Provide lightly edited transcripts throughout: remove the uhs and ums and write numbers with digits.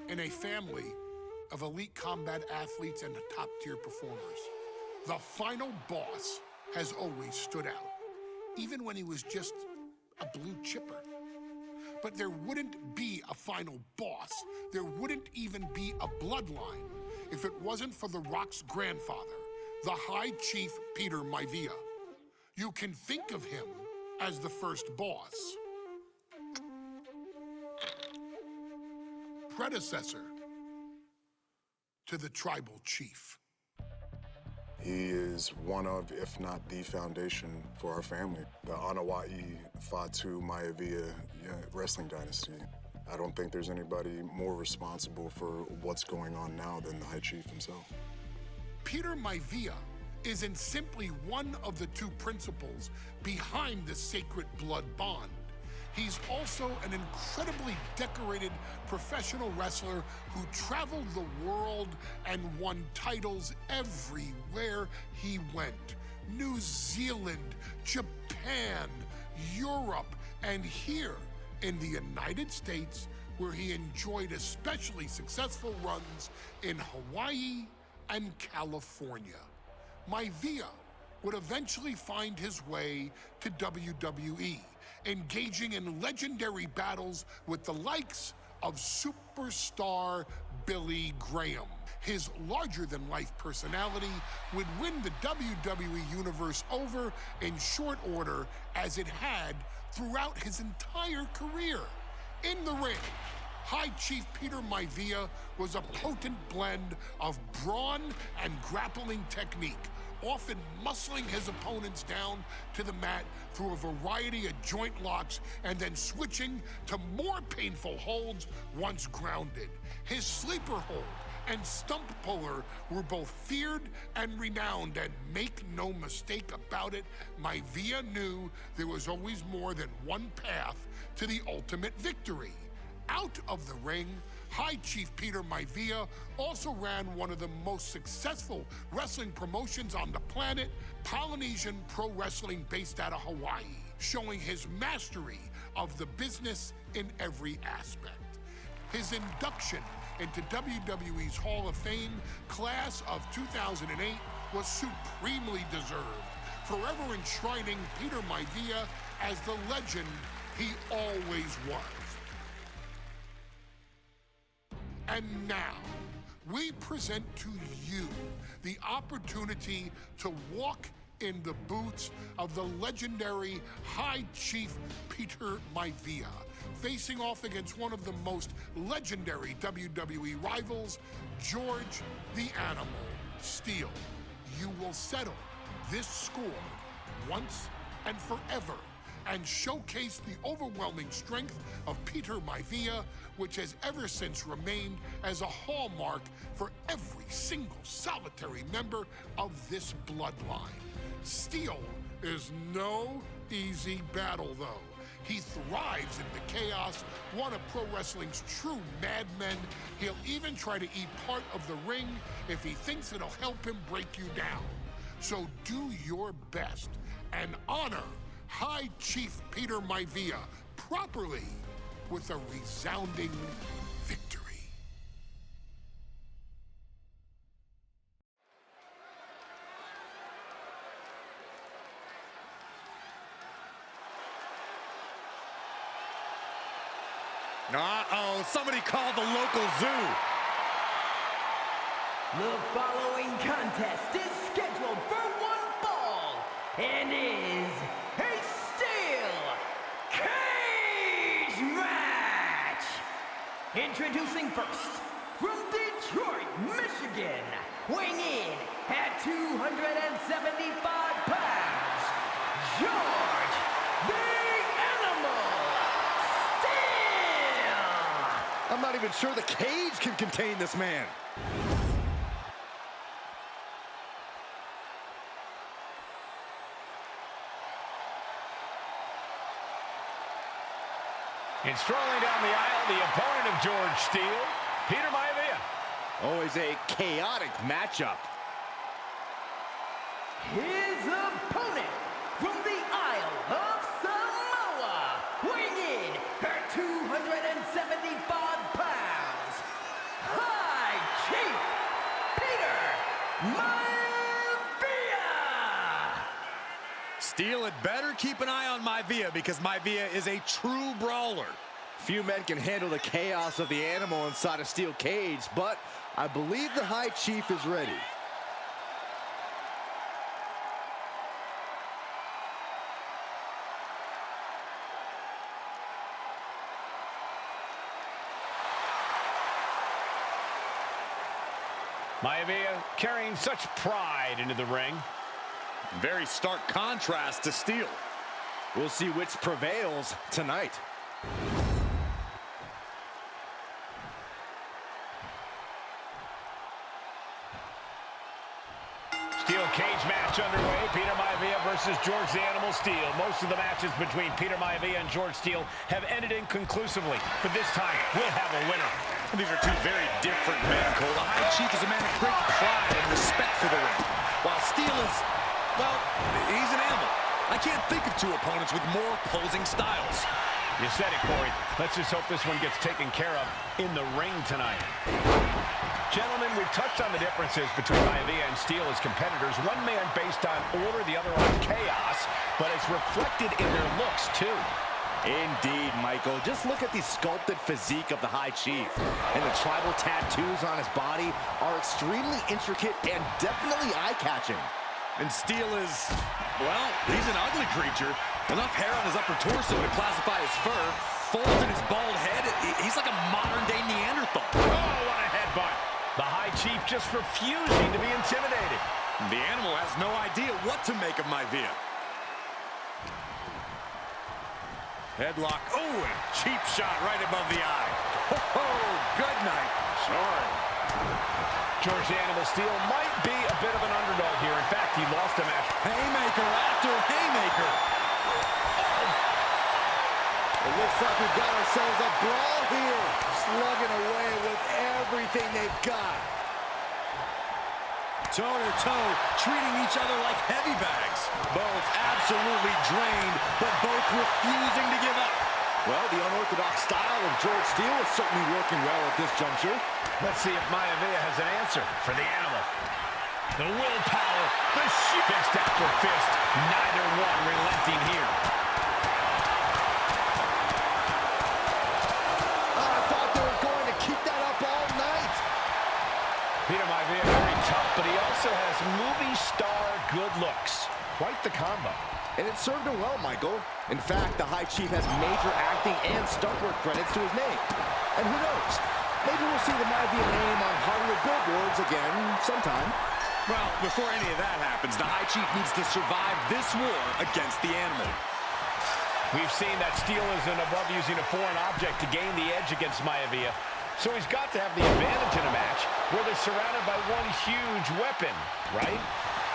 in a family of elite combat athletes and top-tier performers. The final boss has always stood out, even when he was just a blue chipper. But there wouldn't be a final boss, there wouldn't even be a bloodline if it wasn't for The Rock's grandfather, the High Chief Peter Maivia. You can think of him as the first boss. Predecessor to the tribal chief. He is one of, if not the foundation for our family. The Anawa'i Fatu Maivia wrestling dynasty. I don't think there's anybody more responsible for what's going on now than the High Chief himself. Peter Maivia isn't simply one of the two principals behind the sacred blood bond. He's also an incredibly decorated professional wrestler who traveled the world and won titles everywhere he went. New Zealand, Japan, Europe, and here in the United States, where he enjoyed especially successful runs in Hawaii and California. Maivia would eventually find his way to WWE, engaging in legendary battles with the likes of superstar Billy Graham. His larger-than-life personality would win the WWE Universe over in short order, as it had throughout his entire career. In the ring, High Chief Peter Maivia was a potent blend of brawn and grappling technique, often muscling his opponents down to the mat through a variety of joint locks and then switching to more painful holds once grounded. His sleeper hold and stump puller were both feared and renowned, and make no mistake about it, Maivia knew there was always more than one path to the ultimate victory. Out of the ring, High Chief Peter Maivia also ran one of the most successful wrestling promotions on the planet, Polynesian Pro Wrestling, based out of Hawaii, showing his mastery of the business in every aspect. His induction into WWE's Hall of Fame class of 2008 was supremely deserved, forever enshrining Peter Maivia as the legend he always was. And now, we present to you the opportunity to walk in the boots of the legendary High Chief Peter Maivia, facing off against one of the most legendary WWE rivals, George the Animal Steele. You will settle this score once and forever, and showcase the overwhelming strength of Peter Maivia, which has ever since remained as a hallmark for every single solitary member of this bloodline. Steele is no easy battle, though. He thrives in the chaos, one of pro wrestling's true madmen. He'll even try to eat part of the ring if he thinks it'll help him break you down. So do your best and honor High Chief Peter Maivia properly with a resounding victory. Uh-oh, somebody called the local zoo. The following contest is scheduled for one fall and is a steel cage match. Introducing first, from Detroit, Michigan, weighing in at 275 pounds, George the Animal Steele. I'm not even sure the cage can contain this man. And strolling down the aisle, the opponent of George Steele, Peter Maivia. Always a chaotic matchup. His opponent from the Isle of Samoa, weighing in at 275 pounds, Steele had better keep an eye on Maivia because Maivia is a true brawler. Few men can handle the chaos of the animal inside a steel cage, but I believe the High Chief is ready. Maivia carrying such pride into the ring. Very stark contrast to Steele. We'll see which prevails tonight. Steel cage match underway. Peter Maivia versus George the Animal Steele. Most of the matches between Peter Maivia and George Steele have ended inconclusively, but this time we'll have a winner. These are two very different men, Cole. The High Chief is a man of great pride and respect for the ring, while Steele is, well, he's an animal. I can't think of two opponents with more opposing styles. You said it, Corey. Let's just hope this one gets taken care of in the ring tonight. Gentlemen, we've touched on the differences between Maivia and Steele as competitors. One man based on order, the other on chaos, but it's reflected in their looks, too. Indeed, Michael. Just look at the sculpted physique of the High Chief. And the tribal tattoos on his body are extremely intricate and definitely eye-catching. And Steele is, well, he's an ugly creature. Enough hair on his upper torso to classify his fur. Folds in his bald head. He's like a modern-day Neanderthal. Oh, what a headbutt. The High Chief just refusing to be intimidated. The animal has no idea what to make of Maivia. Headlock. Oh, and cheap shot right above the eye. Oh, good night. Sorry. George the Animal Steele might be a bit of an underdog here. In fact, he lost a match. Haymaker after haymaker. It looks like we've got ourselves a brawl here. Slugging away with everything they've got. Toe-to-toe, treating each other like heavy bags. Both absolutely drained, but both refusing to give up. Well, the unorthodox style of George Steele is certainly working well at this juncture. Let's see if Maivia has an answer for the animal. The willpower, the fist after fist. Neither one relenting here. I thought they were going to keep that up all night. Peter Maivia very tough, but he also has movie star good looks. Quite the combo. And it served him well, Michael. In fact, the High Chief has major acting and stunt work credits to his name. And who knows? Maybe we'll see the Maivia name on Hollywood billboards again sometime. Well, before any of that happens, the High Chief needs to survive this war against the animal. We've seen that Steele isn't above using a foreign object to gain the edge against Maivia. So he's got to have the advantage in a match where they're surrounded by one huge weapon, right?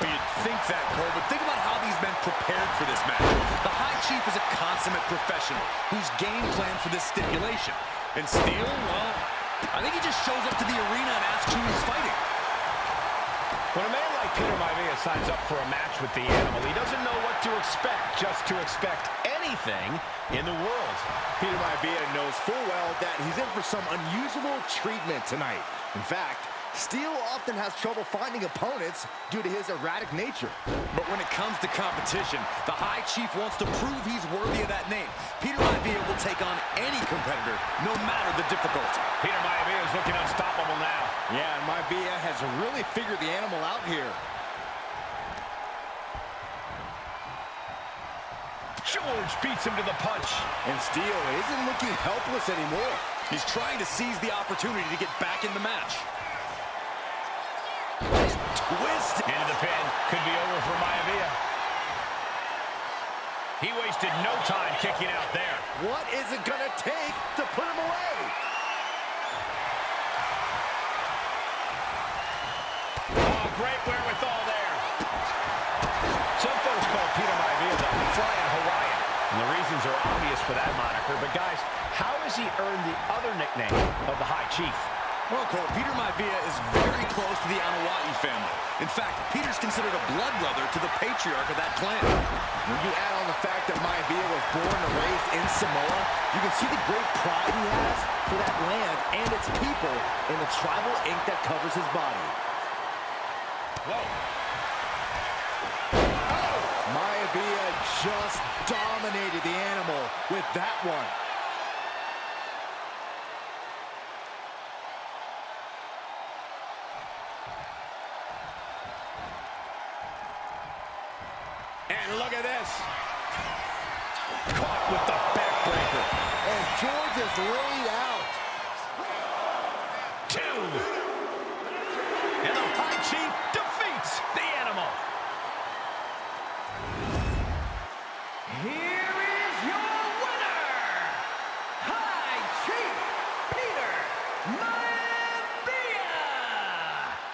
Well, you'd think that, Cole, but think about how these men prepared for this match. The High Chief is a consummate professional who's game planned for this stipulation. And Steele, well, I think he just shows up to the arena and asks who he's fighting. When a man like Peter Maivia signs up for a match with the animal, he doesn't know what to expect, just to expect anything in the world. Peter Maivia knows full well that he's in for some unusual treatment tonight. In fact, Steele often has trouble finding opponents due to his erratic nature. But when it comes to competition, the High Chief wants to prove he's worthy of that name. Peter Maivia will take on any competitor, no matter the difficulty. Peter Maivia is looking unstoppable now. Yeah, and Maivia has really figured the animal out here. George beats him to the punch. And Steele isn't looking helpless anymore. He's trying to seize the opportunity to get back in the match. Twist. Into the pin. Could be over for Maivia. He wasted no time kicking out there. What is it going to take to put him away? Oh, great wherewithal there. Some folks call Peter Maivia the Flying Hawaiian, and the reasons are obvious for that moniker. But guys, how has he earned the other nickname of the High Chief? Well, Cole, Peter Maivia is very close to the Anahua'i family. In fact, Peter's considered a blood brother to the patriarch of that clan. When you add on the fact that Maivia was born and raised in Samoa, you can see the great pride he has for that land and its people in the tribal ink that covers his body. Whoa. Maivia Maivia just dominated the animal with that one. And look at this. Caught with the backbreaker. And George is laid out. 2. And the High Chief defeats the animal. Here is your winner, High Chief Peter Maivia.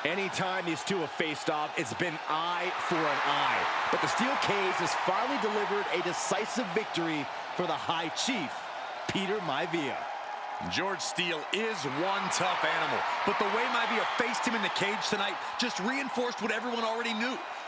Anytime these two have faced off, it's been eye for an eye. But the steel cage has finally delivered a decisive victory for the High Chief, Peter Maivia. George Steele is one tough animal, but the way Maivia faced him in the cage tonight just reinforced what everyone already knew.